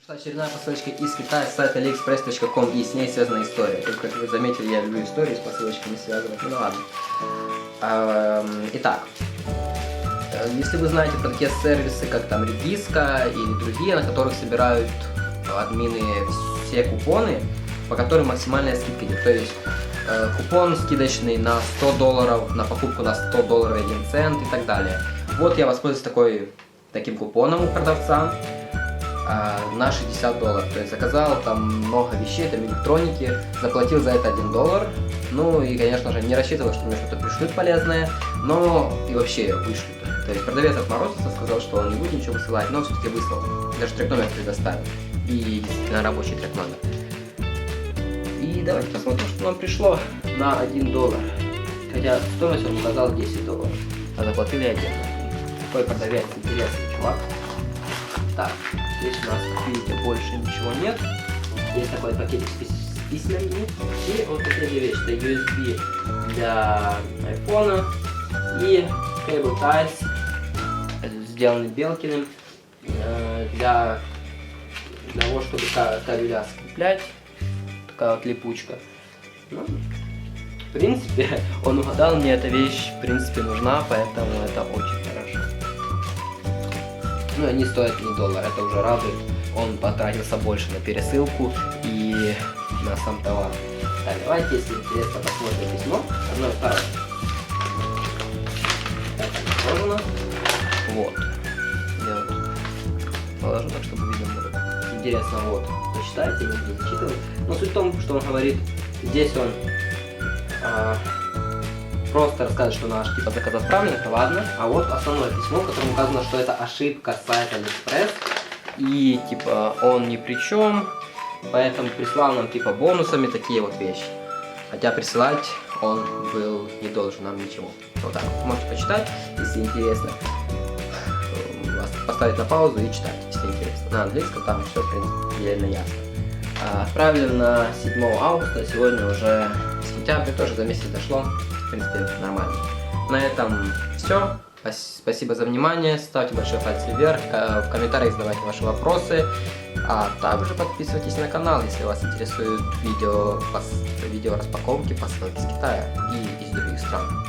Очередная посылочка из Китая с сайта aliexpress.com, и с ней связана история. Только, как вы заметили, я люблю истории с посылочками связывать, ну ладно. Итак, если вы знаете про такие сервисы, как там Редиска или другие, на которых собирают админы все купоны, по которым максимальная скидка идет. То есть купон скидочный на $100, на покупку на $100 1 цент и так далее. Вот я воспользуюсь таким купоном у продавца на $60. То есть заказал там много вещей, там электроники, заплатил за это $1. Ну и, конечно же, не рассчитывал, что мне что-то пришлют полезное, но и вообще вышлют. То есть продавец отморозился, сказал, что он не будет ничего высылать, но все-таки выслал. Даже трек номер предоставил. И действительно рабочий трек номер. И давайте посмотрим, что нам пришло на $1. Хотя стоимость он указал $10, а заплатил я 1. Такой продавец интересный чувак. Так, здесь у нас, как видите, больше ничего нет. Есть такой пакетик с письмами. И вот последняя вещь, это USB для iPhone и Cable Ties, сделанный Белкиным, для того, чтобы кабеля скреплять. Такая вот липучка. Ну, в принципе, он угадал, мне эта вещь в принципе нужна, поэтому это очень хорошо. Ну, они стоят не $1, это уже радует. Он потратился больше на пересылку и на сам товар. Так, давайте, если интересно, посмотрим письмо. Одно и второе. Так, положено. Вот. Я вот положу так, чтобы видно было. Интересно, вот. Почитайте, не буду зачитывать. Но суть в том, что он говорит, здесь он просто рассказывает, что наш типа заказ отправлен, это ладно. А вот основное письмо, в котором указано, что это ошибка сайта AliExpress. И типа он ни при чем, поэтому прислал нам типа бонусами такие вот вещи. Хотя присылать он был не должен нам ничего. Вот так, можете почитать, если интересно. Поставить на паузу и читать, если интересно. На английском там все, в принципе, предельно ясно. Отправлен на 7 августа, сегодня уже сентябрь, тоже за месяц дошло. В принципе, нормально. На этом все. Спасибо за внимание. Ставьте большой палец вверх. В комментариях задавайте ваши вопросы. А также подписывайтесь на канал, если вас интересуют видео распаковки посылок из Китая и из других стран.